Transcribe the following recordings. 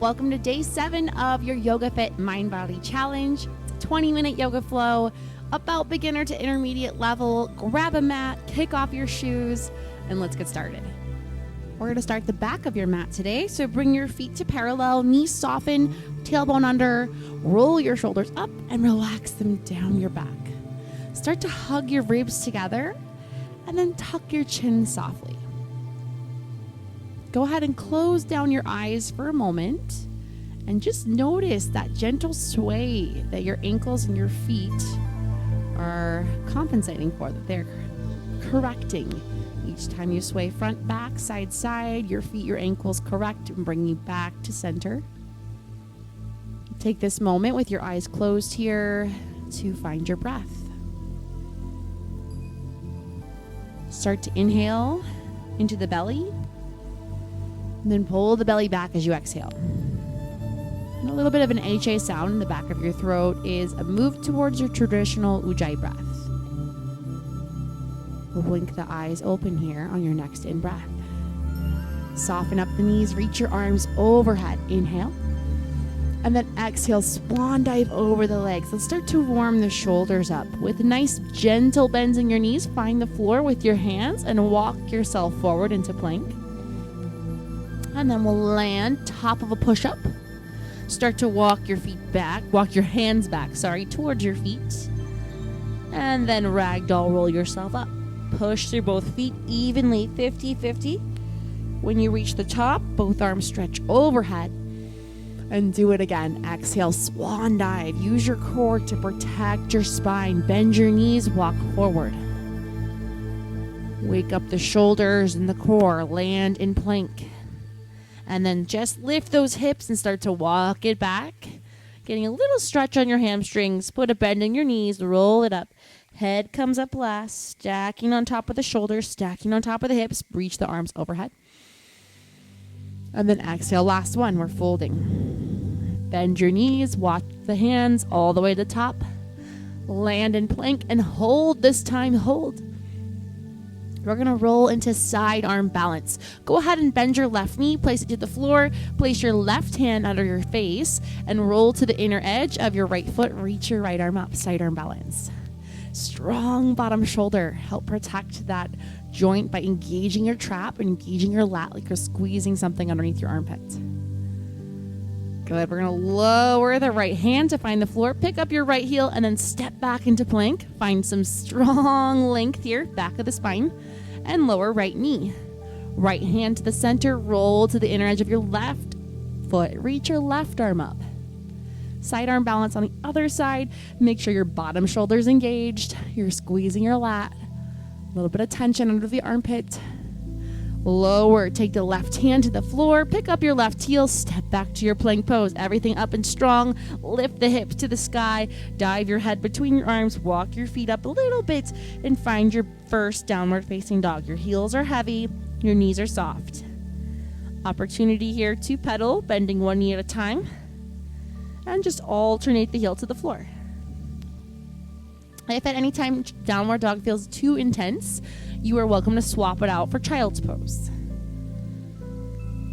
Welcome to day 7 of your Yoga Fit Mind Body Challenge. 20-minute yoga flow, about beginner to intermediate level. Grab a mat, kick off your shoes, and let's get started. We're going to start the back of your mat today. So bring your feet to parallel, knees soften, tailbone under, roll your shoulders up and relax them down your back. Start to hug your ribs together and then tuck your chin softly. Go ahead and close down your eyes for a moment and just notice that gentle sway that your ankles and your feet are compensating for, that they're correcting. Each time you sway front, back, side, side, your feet, your ankles correct and bring you back to center. Take this moment with your eyes closed here to find your breath. Start to inhale into the belly. And then pull the belly back as you exhale. And a little bit of an HA sound in the back of your throat is a move towards your traditional Ujjayi breath. We'll blink the eyes open here on your next in-breath. Soften up the knees, reach your arms overhead. Inhale. And then exhale, swan dive over the legs. Let's start to warm the shoulders up. With nice gentle bends in your knees, find the floor with your hands and walk yourself forward into plank. And then we'll land top of a push-up. Start to walk your feet back, walk your hands back, towards your feet. And then ragdoll roll yourself up. Push through both feet evenly, 50-50. When you reach the top, both arms stretch overhead. And do it again. Exhale, swan dive. Use your core to protect your spine. Bend your knees, walk forward. Wake up the shoulders and the core. Land in plank. And then just lift those hips and start to walk it back. Getting a little stretch on your hamstrings. Put a bend in your knees. Roll it up. Head comes up last. Stacking on top of the shoulders. Stacking on top of the hips. Reach the arms overhead. And then exhale. Last one. We're folding. Bend your knees. Walk the hands all the way to the top. Land in plank and hold this time. Hold. We're going to roll into side arm balance. Go ahead and bend your left knee, place it to the floor, place your left hand under your face, and roll to the inner edge of your right foot. Reach your right arm up, side arm balance. Strong bottom shoulder. Help protect that joint by engaging your trap and engaging your lat like you're squeezing something underneath your armpit. Good. We're going to lower the right hand to find the floor. Pick up your right heel and then step back into plank. Find some strong length here, back of the spine, and lower right knee. Right hand to the center. Roll to the inner edge of your left foot. Reach your left arm up. Side arm balance on the other side. Make sure your bottom shoulder's engaged. You're squeezing your lat. A little bit of tension under the armpit. Lower, take the left hand to the floor, pick up your left heel, step back to your plank pose. Everything up and strong. Lift the hips to the sky, dive your head between your arms, walk your feet up a little bit, and find your first downward facing dog. Your heels are heavy, your knees are soft. Opportunity here to pedal, bending one knee at a time, and just alternate the heel to the floor. If at any time downward dog feels too intense, you are welcome to swap it out for child's pose,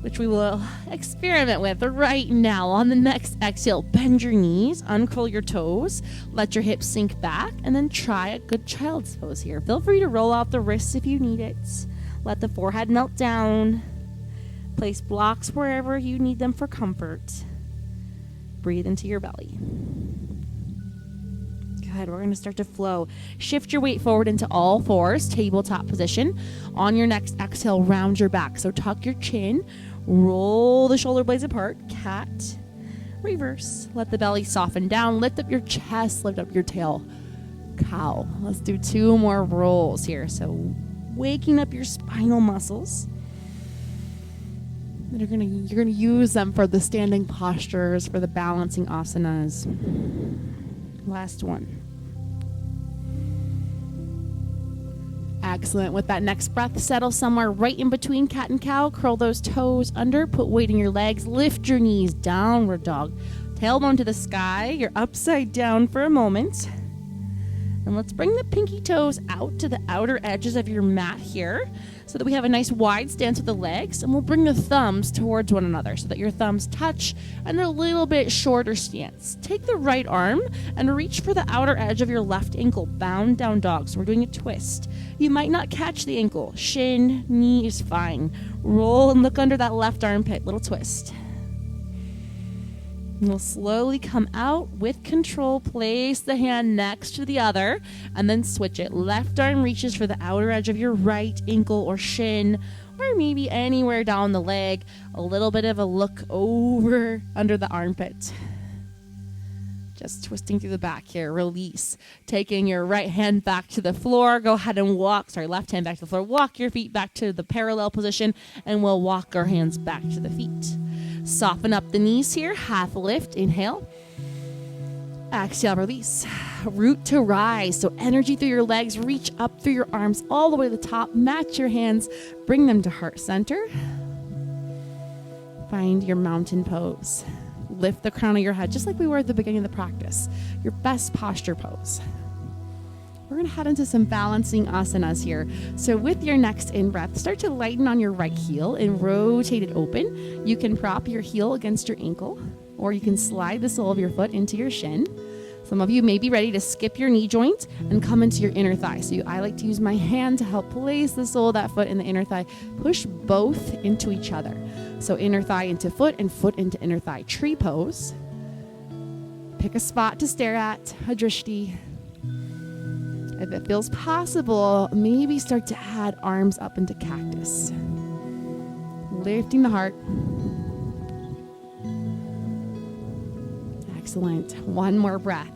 which we will experiment with right now. On the next exhale, bend your knees, uncurl your toes, let your hips sink back, and then try a good child's pose here. Feel free to roll out the wrists if you need it. Let the forehead melt down. Place blocks wherever you need them for comfort. Breathe into your belly. Good. We're going to start to flow. Shift your weight forward into all fours, tabletop position. On your next exhale, round your back. So tuck your chin, roll the shoulder blades apart, cat, reverse. Let the belly soften down, lift up your chest, lift up your tail, cow. Let's do 2 more rolls here. So waking up your spinal muscles. You're going to use them for the standing postures, for the balancing asanas. Last one. Excellent. With that next breath, settle somewhere right in between cat and cow. Curl those toes under. Put weight in your legs. Lift your knees. Downward dog. Tailbone to the sky. You're upside down for a moment. And let's bring the pinky toes out to the outer edges of your mat here. so that we have a nice wide stance with the legs, and we'll bring the thumbs towards one another so that your thumbs touch and a little bit shorter stance. Take the right arm and reach for the outer edge of your left ankle, bound down dog. So we're doing a twist. You might not catch the ankle. Shin, knee is fine. Roll and look under that left armpit. Little twist. We'll slowly come out with control. Place the hand next to the other and then switch it. Left arm reaches for the outer edge of your right ankle or shin, or maybe anywhere down the leg. A little bit of a look over under the armpit. Just twisting through the back here. Release. Taking your right hand back to the floor. Go ahead and left hand back to the floor. Walk your feet back to the parallel position, and we'll walk our hands back to the feet. Soften up the knees here. Half lift. Inhale. Exhale, release. Root to rise. So energy through your legs. Reach up through your arms all the way to the top. Match your hands. Bring them to heart center. Find your mountain pose. Lift the crown of your head just like we were at the beginning of the practice. Your best posture pose. We're going to head into some balancing asanas here. So with your next in-breath, start to lighten on your right heel and rotate it open. You can prop your heel against your ankle, or you can slide the sole of your foot into your shin. Some of you may be ready to skip your knee joint and come into your inner thigh. So I like to use my hand to help place the sole of that foot in the inner thigh. Push both into each other. So inner thigh into foot and foot into inner thigh. Tree pose. Pick a spot to stare at, a drishti. If it feels possible, maybe start to add arms up into cactus. Lifting the heart. Excellent. One more breath.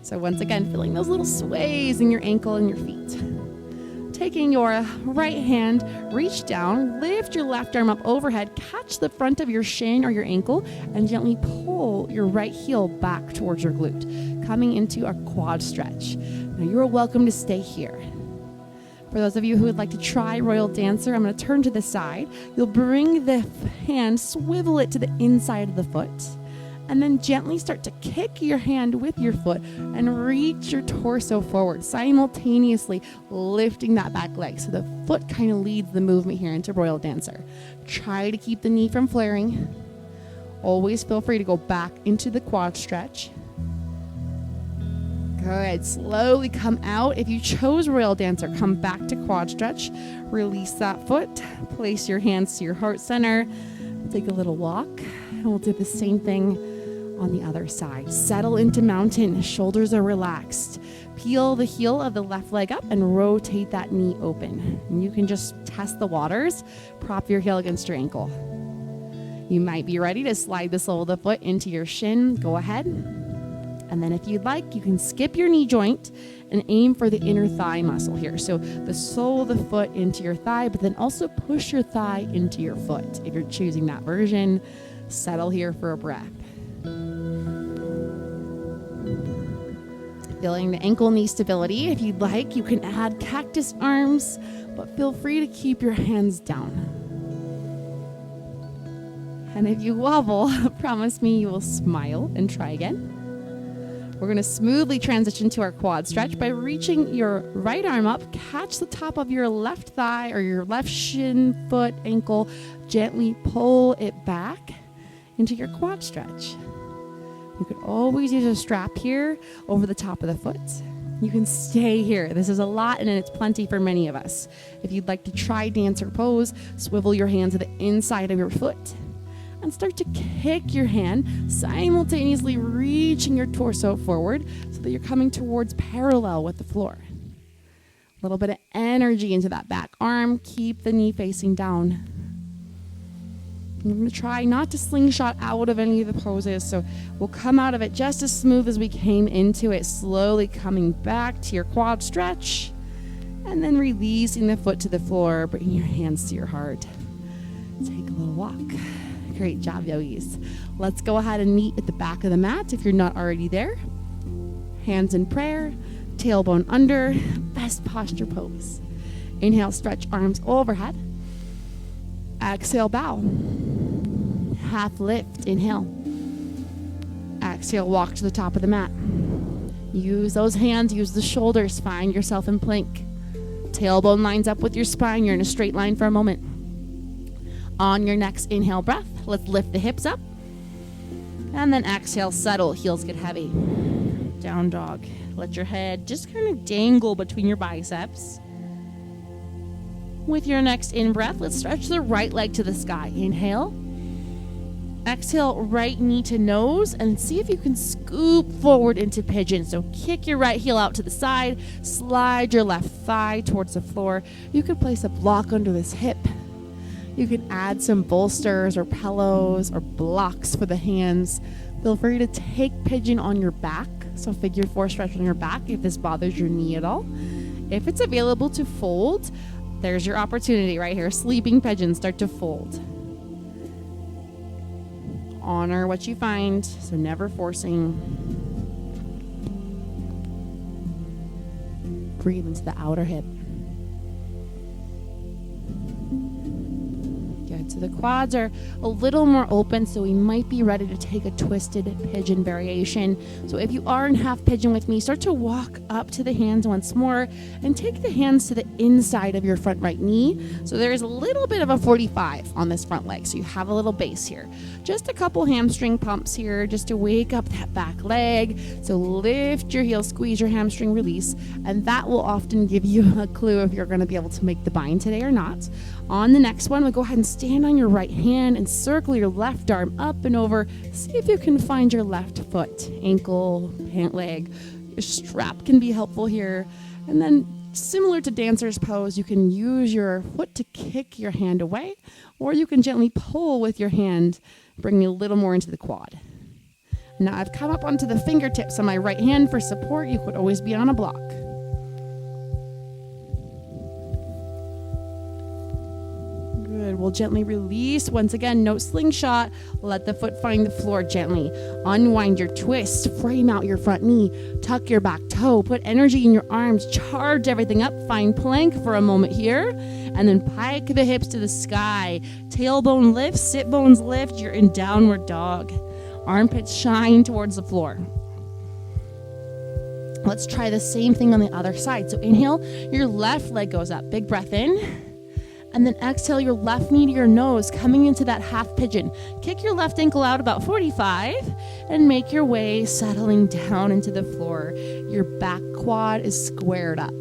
So once again, feeling those little sways in your ankle and your feet. Taking your right hand, reach down, lift your left arm up overhead, catch the front of your shin or your ankle, and gently pull your right heel back towards your glute, coming into a quad stretch. Now you're welcome to stay here. For those of you who would like to try Royal Dancer, I'm going to turn to the side. You'll bring the hand, swivel it to the inside of the foot, and then gently start to kick your hand with your foot and reach your torso forward, simultaneously lifting that back leg. So the foot kind of leads the movement here into Royal Dancer. Try to keep the knee from flaring. Always feel free to go back into the quad stretch. Good. Slowly come out. If you chose Royal Dancer, come back to quad stretch. Release that foot. Place your hands to your heart center. Take a little walk. And we'll do the same thing on the other side. Settle into mountain. Shoulders are relaxed. Peel the heel of the left leg up and rotate that knee open. And you can just test the waters. Prop your heel against your ankle. You might be ready to slide the sole of the foot into your shin. Go ahead. And then if you'd like, you can skip your knee joint and aim for the inner thigh muscle here. So the sole of the foot into your thigh, but then also push your thigh into your foot. If you're choosing that version, settle here for a breath. Feeling the ankle knee stability. If you'd like, you can add cactus arms, but feel free to keep your hands down. And if you wobble, promise me you will smile and try again. We're going to smoothly transition to our quad stretch by reaching your right arm up, catch the top of your left thigh or your left shin, foot, ankle, gently pull it back into your quad stretch. You could always use a strap here over the top of the foot. You can stay here. This is a lot and it's plenty for many of us. If you'd like to try dancer pose, swivel your hand to the inside of your foot and start to kick your hand, simultaneously reaching your torso forward so that you're coming towards parallel with the floor. A little bit of energy into that back arm. Keep the knee facing down. We're going to try not to slingshot out of any of the poses, so we'll come out of it just as smooth as we came into it, slowly coming back to your quad stretch, and then releasing the foot to the floor, bringing your hands to your heart. Take a little walk. Great job, yogis. Let's go ahead and meet at the back of the mat if you're not already there. Hands in prayer, tailbone under, best posture pose. Inhale, stretch arms overhead. Exhale, bow. Half lift, inhale. Exhale, walk to the top of the mat. Use those hands, use the shoulders, find yourself in plank. Tailbone lines up with your spine. You're in a straight line for a moment. On your next inhale breath, let's lift the hips up. And then exhale, settle, heels get heavy. Down dog. Let your head just kind of dangle between your biceps. With your next in-breath, let's stretch the right leg to the sky. Inhale. Exhale, right knee to nose, and see if you can scoop forward into pigeon. So kick your right heel out to the side, slide your left thigh towards the floor. You could place a block under this hip. You can add some bolsters or pillows or blocks for the hands. Feel free to take pigeon on your back. So figure 4 stretch on your back if this bothers your knee at all. If it's available to fold, there's your opportunity right here. Sleeping pigeon, start to fold. Honor what you find, so never forcing. Breathe into the outer hip. Good. So the quads are a little more open, so we might be ready to take a twisted pigeon variation. So if you are in half pigeon with me, start to walk up to the hands once more and take the hands to the inside of your front right knee. So there is a little bit of a 45 on this front leg, so you have a little base here. Just a couple hamstring pumps here just to wake up that back leg. So lift your heel, squeeze your hamstring, release, and that will often give you a clue if you're going to be able to make the bind today or not. On the next one, we'll go ahead and stand on your right hand and circle your left arm up and over. See if you can find your left foot, ankle, pant leg. Your strap can be helpful here. And then similar to dancer's pose, you can use your foot to kick your hand away, or you can gently pull with your hand, bringing a little more into the quad. Now I've come up onto the fingertips on my right hand for support. You could always be on a block. Good. We'll gently release. Once again, no slingshot. Let the foot find the floor gently. Unwind your twist. Frame out your front knee. Tuck your back toe. Put energy in your arms. Charge everything up. Find plank for a moment here. And then pike the hips to the sky. Tailbone lift. Sit bones lift. You're in downward dog. Armpits shine towards the floor. Let's try the same thing on the other side. So inhale. Your left leg goes up. Big breath in. And then exhale your left knee to your nose, coming into that half pigeon. Kick your left ankle out about 45 and make your way settling down into the floor. Your back quad is squared up.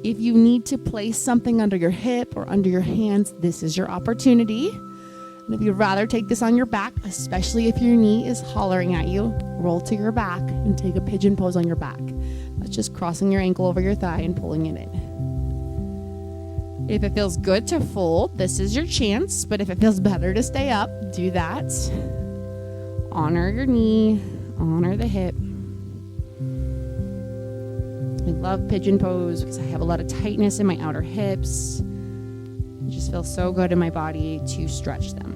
If you need to place something under your hip or under your hands, this is your opportunity. And if you'd rather take this on your back, especially if your knee is hollering at you, roll to your back and take a pigeon pose on your back. That's just crossing your ankle over your thigh and pulling it in. If it feels good to fold, this is your chance. But if it feels better to stay up, do that. Honor your knee, honor the hip. I love pigeon pose because I have a lot of tightness in my outer hips. It just feels so good in my body to stretch them.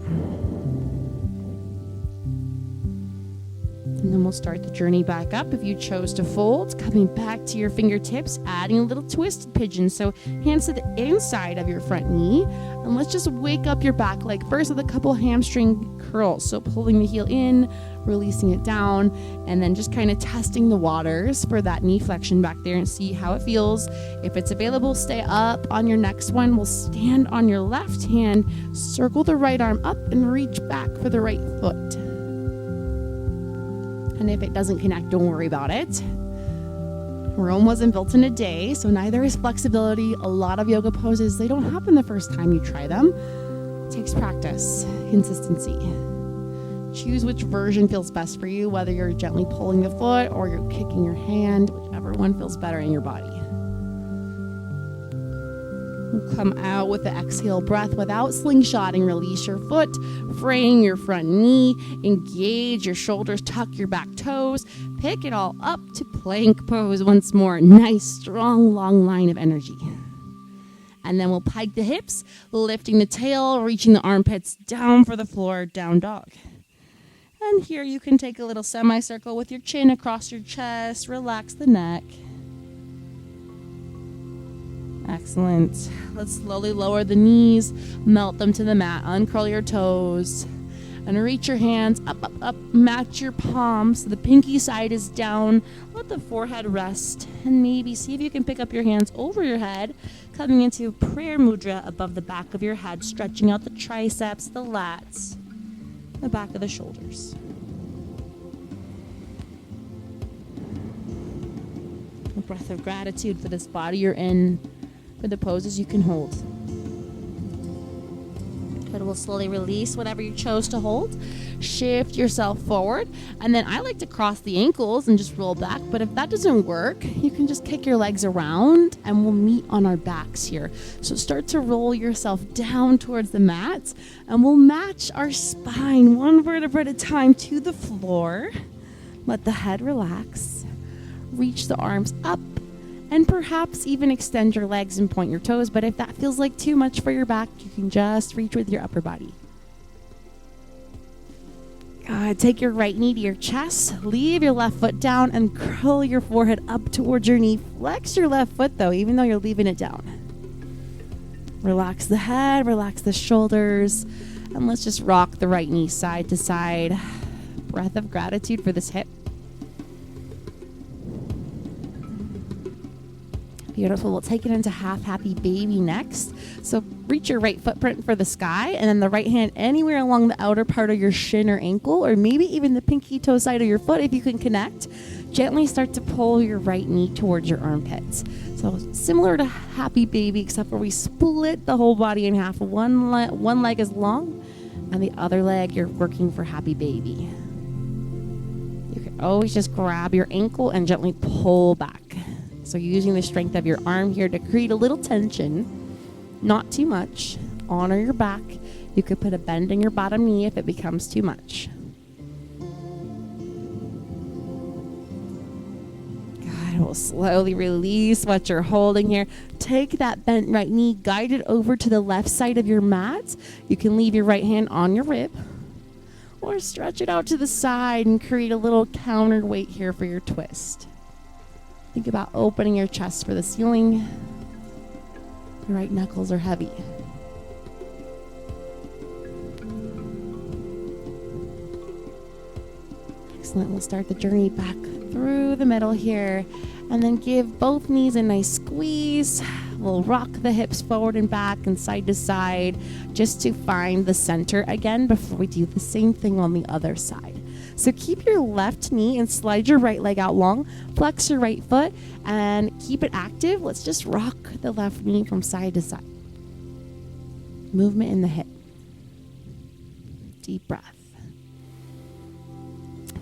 And then we'll start the journey back up. If you chose to fold, coming back to your fingertips, adding a little twisted pigeon. So hands to the inside of your front knee. And let's just wake up your back leg first with a couple hamstring curls. So pulling the heel in, releasing it down, and then just kind of testing the waters for that knee flexion back there and see how it feels. If it's available, stay up. On your next one, we'll stand on your left hand, circle the right arm up, and reach back for the right foot. And if it doesn't connect, don't worry about it. Rome wasn't built in a day, so neither is flexibility. A lot of yoga poses, they don't happen the first time you try them. It takes practice, consistency. Choose which version feels best for you, whether you're gently pulling the foot or you're kicking your hand, whichever one feels better in your body. Come out with the exhale breath without slingshotting. Release your foot, frame your front knee, engage your shoulders, tuck your back toes, pick it all up to plank pose once more. Nice, strong, long line of energy. And then we'll pike the hips, lifting the tail, reaching the armpits down for the floor, down dog. And here you can take a little semicircle with your chin across your chest, relax the neck. Excellent. Let's slowly lower the knees, melt them to the mat, uncurl your toes, and reach your hands up, up, up. Match your palms so the pinky side is down. Let the forehead rest, and maybe see if you can pick up your hands over your head. Coming into prayer mudra above the back of your head, stretching out the triceps, the lats, the back of the shoulders. A breath of gratitude for this body you're in, for the poses you can hold. Good, we'll slowly release whatever you chose to hold. Shift yourself forward. And then I like to cross the ankles and just roll back. But if that doesn't work, you can just kick your legs around and we'll meet on our backs here. So start to roll yourself down towards the mat and we'll match our spine one vertebra at a time to the floor. Let the head relax. Reach the arms up. And perhaps even extend your legs and point your toes. But if that feels like too much for your back, you can just reach with your upper body. Take your right knee to your chest. Leave your left foot down and curl your forehead up towards your knee. Flex your left foot though, even though you're leaving it down. Relax the head, relax the shoulders. And let's just rock the right knee side to side. Breath of gratitude for this hip. Beautiful. We'll take it into half happy baby next. So reach your right footprint for the sky and then the right hand anywhere along the outer part of your shin or ankle, or maybe even the pinky toe side of your foot if you can connect. Gently start to pull your right knee towards your armpits. So similar to happy baby, except for we split the whole body in half. One leg is long and the other leg you're working for happy baby. You can always just grab your ankle and gently pull back. So using the strength of your arm here to create a little tension, not too much. Honor your back. You could put a bend in your bottom knee if it becomes too much. Good. We'll slowly release what you're holding here. Take that bent right knee, guide it over to the left side of your mat. You can leave your right hand on your rib or stretch it out to the side and create a little counterweight here for your twist. Think about opening your chest for the ceiling. Your right knuckles are heavy. Excellent. We'll start the journey back through the middle here. And then give both knees a nice squeeze. We'll rock the hips forward and back and side to side just to find the center again before we do the same thing on the other side. So keep your left knee and slide your right leg out long. Flex your right foot and keep it active. Let's just rock the left knee from side to side. Movement in the hip. Deep breath.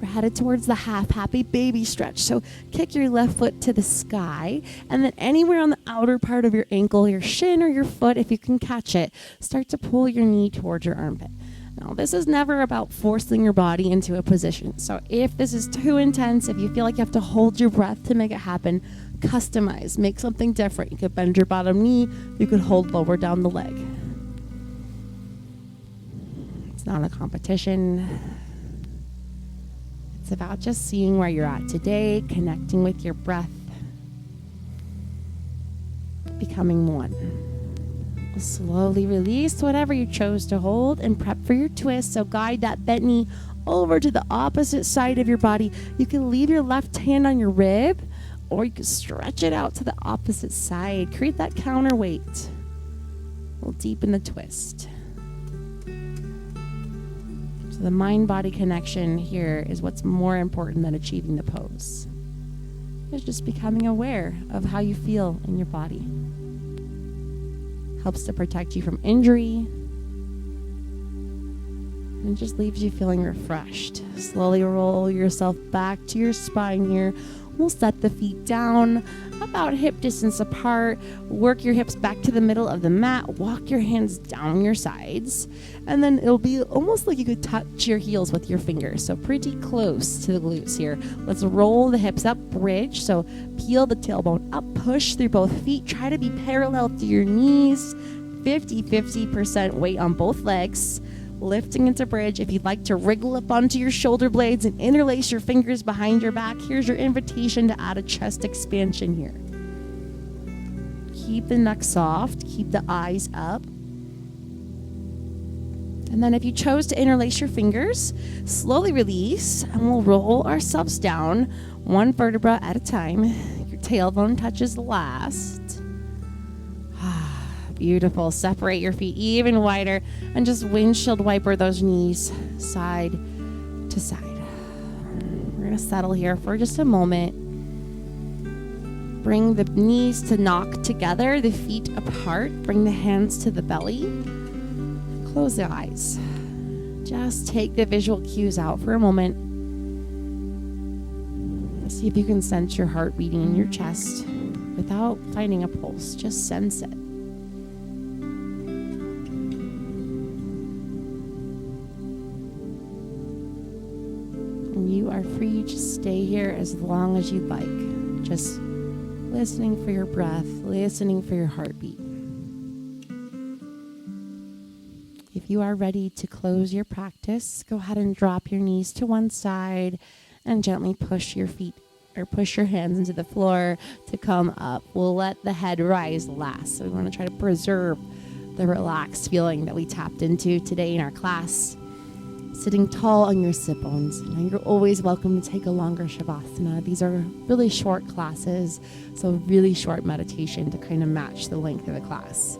We're headed towards the half happy baby stretch. So kick your left foot to the sky and then anywhere on the outer part of your ankle, your shin or your foot, if you can catch it, start to pull your knee towards your armpit. Now, this is never about forcing your body into a position. So if this is too intense, if you feel like you have to hold your breath to make it happen, customize, make something different. You could bend your bottom knee. You could hold lower down the leg. It's not a competition. It's about just seeing where you're at today, connecting with your breath, becoming one. Slowly release whatever you chose to hold and prep for your twist. So guide that bent knee over to the opposite side of your body. You can leave your left hand on your rib or you can stretch it out to the opposite side. Create that counterweight. We'll deepen the twist. So the mind-body connection here is what's more important than achieving the pose. It's just becoming aware of how you feel in your body. Helps to protect you from injury. And just leaves you feeling refreshed. Slowly roll yourself back to your spine here. We'll set the feet down about hip distance apart. Work your hips back to the middle of the mat. Walk your hands down your sides. And then it'll be almost like you could touch your heels with your fingers. So pretty close to the glutes here. Let's roll the hips up, bridge. So peel the tailbone up, push through both feet. Try to be parallel to your knees. 50% weight on both legs. Lifting into bridge. If you'd like to wriggle up onto your shoulder blades and interlace your fingers behind your back, here's your invitation to add a chest expansion here. Keep the neck soft. Keep the eyes up. And then if you chose to interlace your fingers, slowly release and we'll roll ourselves down one vertebra at a time. Your tailbone touches last. Beautiful. Separate your feet even wider and just windshield wiper those knees side to side. We're going to settle here for just a moment. Bring the knees to knock together, the feet apart. Bring the hands to the belly. Close the eyes. Just take the visual cues out for a moment. See if you can sense your heart beating in your chest without finding a pulse. Just sense it. And you are free to stay here as long as you'd like. Just listening for your breath, listening for your heartbeat. If you are ready to close your practice, go ahead and drop your knees to one side and gently push your feet or push your hands into the floor to come up. We'll let the head rise last. So we want to try to preserve the relaxed feeling that we tapped into today in our class. Sitting tall on your sit bones. Now you're always welcome to take a longer Shavasana. These are really short classes, so really short meditation to kind of match the length of the class.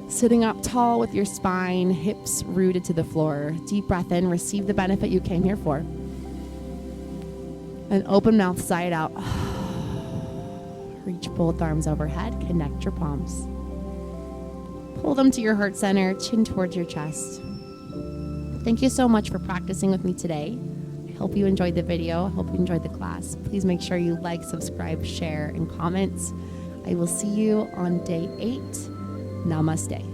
Sitting up tall with your spine, hips rooted to the floor. Deep breath in, receive the benefit you came here for. And open mouth side out. Reach both arms overhead, connect your palms. Pull them to your heart center, chin towards your chest. Thank you so much for practicing with me today. I hope you enjoyed the video. I hope you enjoyed the class. Please make sure you like, subscribe, share, and comment. I will see you on day 8. Namaste.